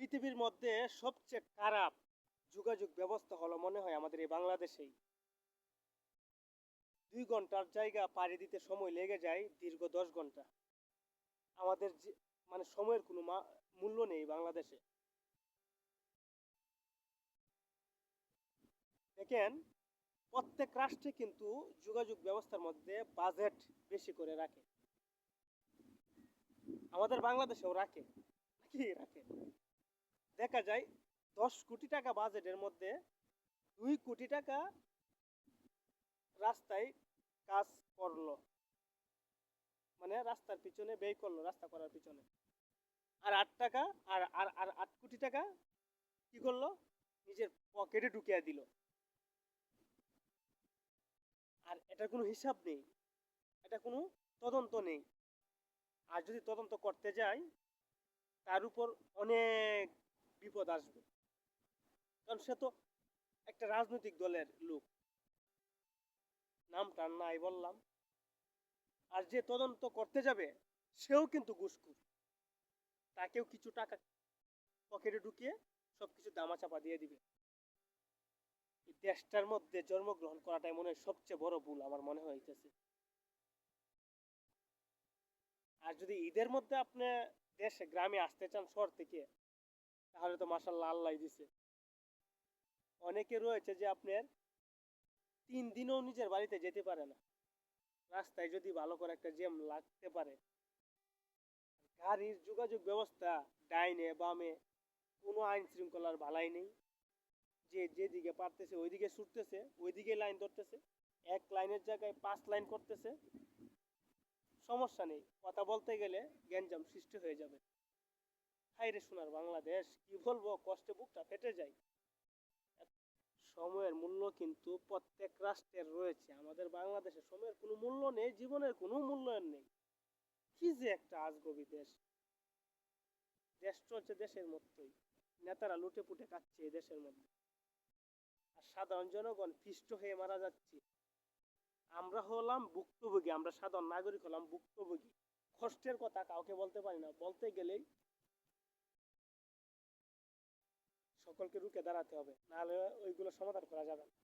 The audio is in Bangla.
পৃথিবীর মধ্যে সবচেয়ে খারাপ যোগাযোগ ব্যবস্থা হলো মনে হয় আমাদের এই বাংলাদেশেই। 2 ঘন্টার জায়গা পাড়ি দিতে সময় লেগে যায় দীর্ঘ 10 ঘন্টা। আমাদের যে মানে সময়ের কোনো মূল্য নেই বাংলাদেশে। দেখেন, প্রত্যেক রাষ্ট্রে কিন্তু যোগাযোগ ব্যবস্থার মধ্যে বাজেট বেশি করে রাখে। আমাদের বাংলাদেশেও রাখে, নাকি রাখে? দেখা যায় 10 কোটি টাকা বাজেটের মধ্যে 2 কোটি টাকা রাস্তায় কাজ করলো, মানে রাস্তার পিছনে ব্যয় করলো, রাস্তা করার পিছনে। আর 8 টাকা, আর আর আর 8 কোটি টাকা কি করলো? নিজের পকেটে ঢুকিয়ে দিল। আর এটার কোনো হিসাব নেই, এটা কোনো তদন্ত নেই। আর যদি তদন্ত করতে যাই, তার উপর অনেক বিপদ আসবে। কারণ সে তো একটা রাজনৈতিক দলের লোক, নাম টার নাই বললাম। আর যে তদন্ত করতে যাবে, সেও কিন্তু ঘুষখোর। তাকেও কিছু টাকা পকেটে ঢুকিয়ে সবকিছু দামাচাপা দিয়ে দিবে। এই দেশটার মধ্যে জন্মগ্রহণ করাটাই মনে হয় সবচেয়ে বড় ভুল আমার মনে হইতেছে। আর যদি ঈদের মধ্যে আপনি দেশে গ্রামে আসতে চান শহর থেকে, তাহলে তো মাশাল্লাহ আল্লাহ দিছে। অনেকে রয়েছে যে আপনার 3 দিনও নিজের বাড়িতে যেতে পারে না, রাস্তায় যদি ভালো করে একটা জ্যাম লাগতে পারে। গাড়ির যোগাযোগ ব্যবস্থা ডাইনে বামে কোনো আইন শৃঙ্খলার ভালাই নেই। যে যেদিকে পারতেছে ওইদিকে ছুটতেছে, ওইদিকে লাইন ধরতেছে, এক লাইনের জায়গায় 5 লাইন করতেছে। সমস্যা নেই, কথা বলতে গেলে গ্যাঞ্জাম সৃষ্টি হয়ে যাবে। হাই রে সোনার বাংলাদেশ, কি বলবো, কষ্টে বুকটা ফেটে যায়। সময়ের মূল্য কিন্তু প্রত্যেক রাষ্ট্রের রয়েছে, আমাদের বাংলাদেশে সময়ের কোনো মূল্য নেই, জীবনের কোনো মূল্যায়ন নেই। কি যে একটা আজগবি দেশ। দেশ চলছে দেশের মতোই, নেতারা লুটে পুটে খাচ্ছে এই দেশের মধ্যে, আর সাধারণ জনগণ পিষ্ট হয়ে মারা যাচ্ছে। আমরা হলাম ভুক্তভোগী, আমরা সাধারণ নাগরিক হলাম ভুক্তভোগী। কষ্টের কথা কাউকে বলতে পারি না, বলতে গেলেই সকলকে রুখে দাঁড়াতে হবে, নাহলে ওইগুলো সমাধান করা যাবে না।